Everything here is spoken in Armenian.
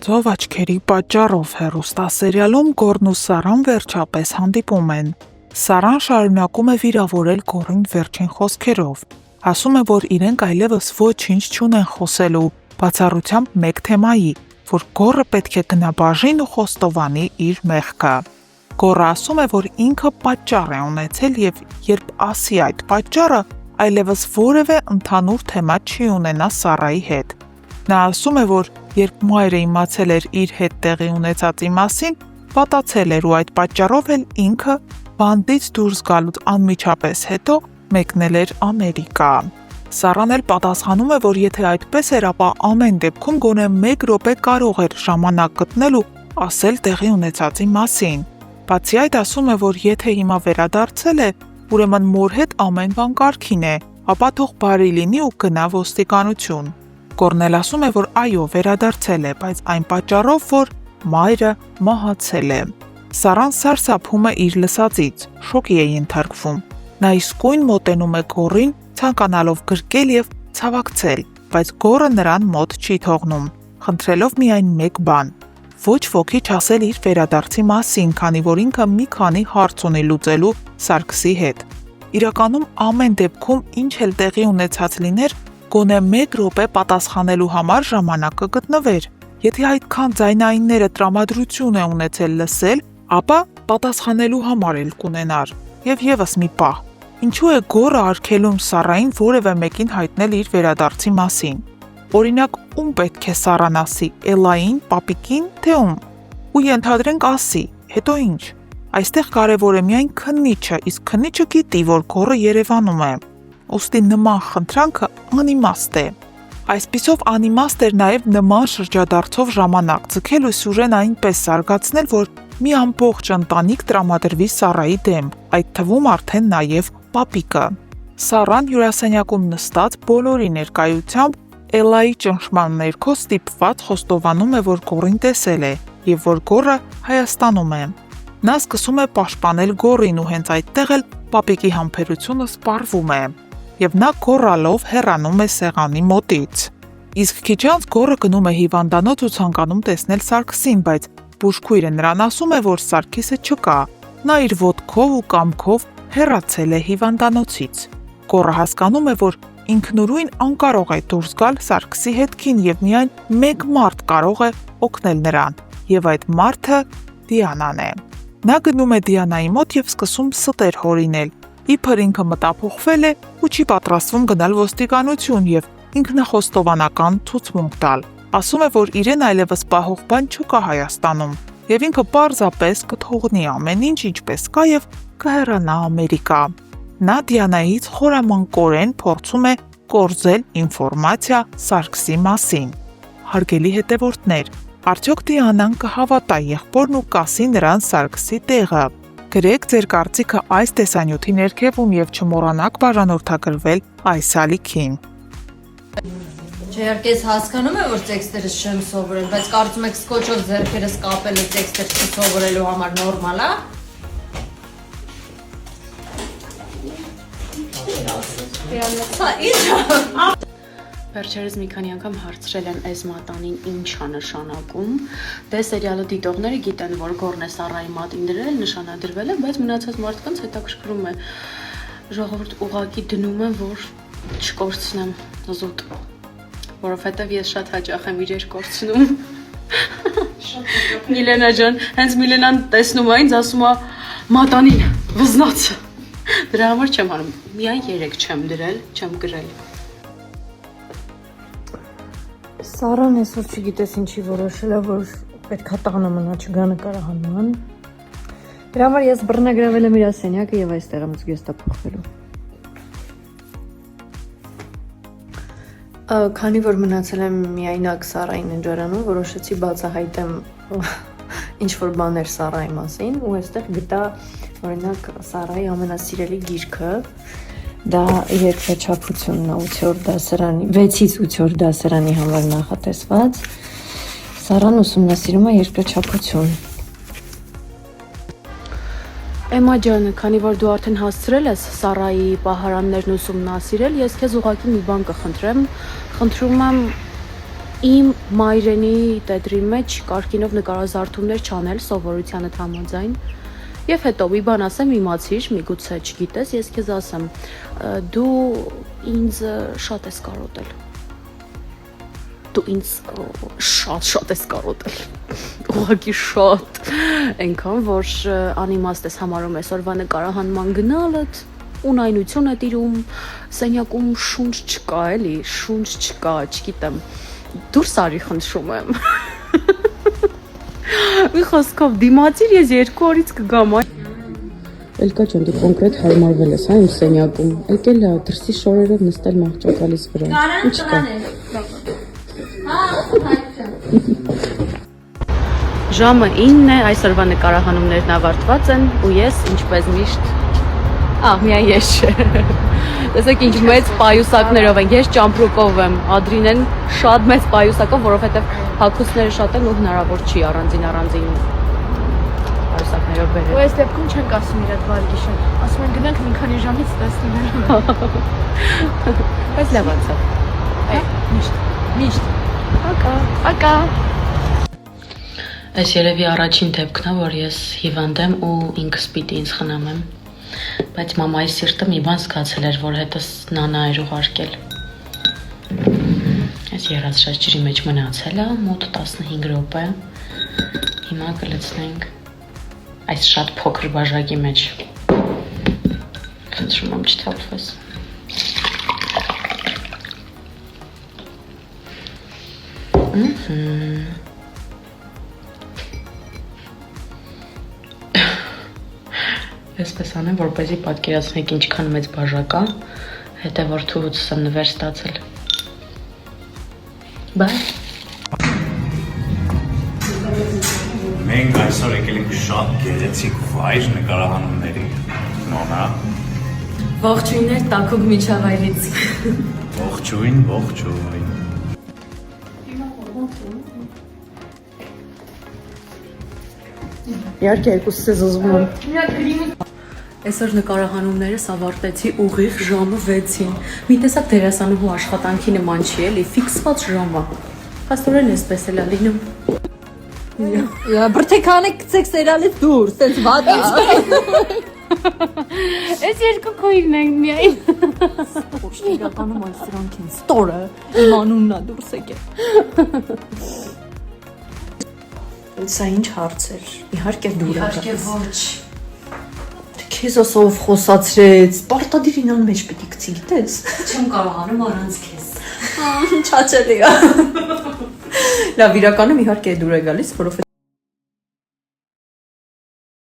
գծով աչքերի պատճառով հեռուստասերիալում Գոռն ու Սարան վերջապես հանդիպում են։ Սարան շարունակում է վիրավորել Գոռին վերջին խոսքերով։ Ասում է, որ իրենք այլևս ոչինչ չունեն խոսելու, բացառությամբ մեկ թեմայի, որ Գոռը պետք է գնա բաժին ու խոստովանի իր մեղքը։ Գոռը ասում է, որ ինքը պատճառ է ունեցել եւ երբ ասի այդ պատճառը, այլևս որևէ ընդհանուր թեմա չի ունենա Սարայի հետ։ Նա ասում է, որ երբ մայրը իմացել էր իր հետ տեղի ունեցածի մասին, պատացել էր ու այդ պատճառով էլ ինքը բանդից դուրս գալուց անմիջապես հետո մեկնել էր Ամերիկա։ Սարան էլ պատասխանում է, որ եթե այդպես էր, ապա ամեն դեպքում գոնե 1 րոպե կարող էր ժամանակ գտնել ու ասել տեղի ունեցածի մասին։ Բացի այդ ասում է, որ եթե հիմա վերադարձել է, ուրեմն մոր հետ ամեն բան կարգին է, ապա թող բարի լինի ու գնա ոստիկանություն։ Գոռն էլ ասում է, որ այո, վերադարձել է, բայց այն պատճառով, որ մայրը մահացել է։ Սարան սարսափում է իր լսածից, շոկի է ենթարկվում։ Նա իսկույն մոտենում է Գոռին, ցանկանալով գրկել եւ ցավակցել, բայց Գոռը նրան մոտ չի թողնում, խնդրելով միայն մեկ բան՝ ոչ ոքի չասել իր վերադարձի մասին, քանի որ ինքը մի քանի հարց ունի լուծելու Սարգսի հետ։ Իրականում ամեն դեպքում ինչ էլ տեղի ունեցած լիներ, գոնե 1 րոպե պատասխանելու համար ժամանակ կգտնվեր։ Եթե այդքան ձայնայինները տրամադրություն է ունեցել լսել, ապա պատասխանելու համար էլ կունենար։ Եվ եւս մի պահ, ինչու է Գոռը արգելում Սարային որևէ մեկին հայտնել իր վերադարձի մասին։ Օրինակ, ում պետք է Սարան ասի՝ Էլային, պապիկին, թե ում։ Ու ենթադրենք ասի, հետո ինչ։ Այստեղ կարևոր է միայն քննիչը, իսկ քննիչը գիտի, որ Գոռը Երևանում է։ Ուստի նման խնդրանքը անիմաստ է։ Այսպիսով անիմաստ էր նաև նման շրջադարձով ժամանակ ձգել ու սյուժեն այնպես զարգացնել, որ մի ամբողջ ընտանիք տրամադրվի Սարայի դեմ, այդ թվում արդեն նաև պապիկը։ Սարան հյուրասենյակում նստած բոլորի ներկայությամբ Էլայի ճնշման ներքո ստիպված խոստովանում է, որ Գոռին տեսել է եւ որ Գոռը Հայաստանում է։ Նա սկսում է պաշտպանել Գոռին ու հենց այդտեղ էլ պապիկի համբերությունը սպառվում է եւ նա գոռալով հեռանում է սեղանի մոտից։ Իսկ քիչ անց Գոռը գնում է հիվանդանոց ու ցանկանում տեսնել Սարգսին, բայց բուժքույրը նրան ասում է, որ Սարգիսը չկա։ Նա իր ոտքով ու կամքով հեռացել է հիվանդանոցից։ Գոռը հասկանում է, որ ինքնուրույն անկարող է դուրս գալ Սարգսի հետքին եւ միայն մեկ մարդ կարող է օգնել նրան, եւ այդ մարդը Դիանան է։ Նա գնում է Դիանայի մոտ եւ սկսում ստեր հորինել։ Իբր ինքը մտափոխվել է ու չի պատրաստվում գնալ ոստիկանություն եւ ինքնախոստովանական ցուցմունք տալ։ Ասում է, որ իրեն այլևս պահող բան չկա Հայաստանում եւ ինքը պարզապես կթողնի ամեն ինչ ինչպես կա եւ կհեռանա Ամերիկա։ Նա Դիանայից խորամանկորեն փորձում է կորզել ինֆորմացիա Սարգսի մասին։ Հարգելի հետևորդներ, արդյոք Դիանան կհավատա եղբորն ու կասի նրան Սարգսի տեղը։ Գրեք ձեր կարծիքը այս տեսանյութի ներքևում եւ չմոռանաք բաժանորդագրվել այս ալիքին։ Իհարկե ես հասկանում եմ, որ տեքստերը չեմ սովորել, բայց կարծում եք սկոչով ձեռքերս կապելը տեքստեր չսովորելու համար նորմալ է։ Վերջերս մի քանի անգամ հարցրել եմ այս մատանին ինչ է նշանակում։ Դե սերիալը դիտողները գիտեն, որ Գոռն է Սարայի մատին դրել, նշանադրվել է, բայց մնացած մարդկանց հետաքրքրում է։ Ժողովուրդ ուղղակի դնում են, որ չկորցնեմ զուտ, որովհետև ես շատ հաճախ եմ իրեր կորցնում։ Միլենա ջան, հենց Միլենան տեսնում է ինձ, ասում է մատանին վզնացը։ Դրա համար չեմ անում, միայն 3 չեմ դրել, չեմ գրել։ Սարան այսօր չգիտես ինչի որոշել է, որ պետքա տանը մնա, չգա նկարահանման։ Դրա համար ես բռնագրավել եմ իր սենյակը եւ այստեղ եմ զգեստափոխվելու։ Քանի որ մնացել եմ միայնակ Սարային ընջարանում, որոշեցի բացահայտեմ ինչ որ բաներ Սարայի մասին ու այստեղ գտա օրինակ Սարայի ամենասիրելի գիրքը, դա երկրաչափությունն է 8-րդ դասարանի, 6-ից 8-րդ դասարանի համար նախատեսված։ Սարան ուսումնասիրում է երկրաչափություն։ Էմա ջան, քանի որ դու արդեն հասցրել ես Սարայի պահարաններն ուսումնասիրել, ես քեզ ուղղակի մի բան կխնդրեմ։ Խնդրում եմ իմ մայրենի տետրի մեջ կարկինով նկարազարդումներ չանել սովորությանը համաձայն։ Եվ հետո մի բան ասեմ, իմացիր, միգուցե չգիտես, ես քեզ ասեմ, դու ինձ շատ ես կարոտել։ Դու ինձ շատ ես կարոտել։ Ուղղակի շատ։ Այնքան, որ անիմաստ ես համարում այսօրվա նկարահանման գնալդ, ունայնություն է տիրում, սենյակում շունչ չկա, էլի, շունչ չկա, չգիտեմ։ Դուրս արի խնդրում եմ։ Մի խոսքով դիմացիր, ես 2 օրից կգամ։ Էլկա ջան, դու կոնկրետ հարմարվել ես, հա, իմ սենյակում։ Եկել է դրսի շորերով նստել մահճակալից վրա։ Ինչ կա։ Ժամը 9 է, այսօրվա նկարահանումներն ավարտված են ու ես ինչպես միշտ միայն ես չէ։ Տեսեք ինչ մեծ պայուսակներով են, ես ճամպրուկով եմ, Ադրինեն շատ մեծ պայուսակով, որովհետև հագուստները շատ են ու հնարավոր չի առանձին պայուսակներով բերել։ Ու այս դեպքում չենք ասում իր այդ վարգիշը, ասում են գնանք մի քանի ժամից տեսնենք։ Բայց լավ անցավ։ Միշտ։ Ակա։ Այս երևի առաջին դեպքն է, որ ես հիվանդ եմ ու ինքս պիտի ինձ խնամեմ։ Բայց մամայի սիրտը մի բան զգացել էր, որ հետս նանա էր ուղարկել։ Այս երազշաշ ջրի մեջ մնացել է մոտ 15 րոպե։ Հիմա կլցնենք այս շատ փոքր բաժակի մեջ։ Խնդրում եմ չթափվես։ Այսպես անեմ, որպեսզի պատկերացնեք ինչքան մեծ բաժակ է, հետո որդուց եմ նվեր ստացել։ Բայ։ Մենք այսօր եկել ենք շատ գեղեցիկ վայր նկարահանումների։ Նոնա։ Ողջույններ Տաքուկ միջավայրից։ Ողջույն։ Իհարկե երկուսս ես ուզում եմ։ Այսօր նկարահանումներս ավարտեցի ուղիղ ժամը 6-ին։ Մի տեսակ դերասանուհու աշխատանքի նման չի, էլի, ֆիքսված ժամը։ Փաստորեն էսպես էլ է լինում։ Բրթեքանը գցեք սերիալից դուրս, սենց վատ է։ Այս երկու քույրն են միայն։ Իրականում այս սրանք են ստորը, իմ անունն է դուրս եկել։ Սա ինչ հարց էր, իհարկե դուր է։ Իհարկե ոչ։ Քեզ ասով խոսացրեց, պարտադիր ինան մեջ պիտի գցի, գիտես։ Չեմ կարողանում առանց քեզ։ Չաչելի է։ Լավ, իրականում իհարկե դուր է գալիս, որովհետև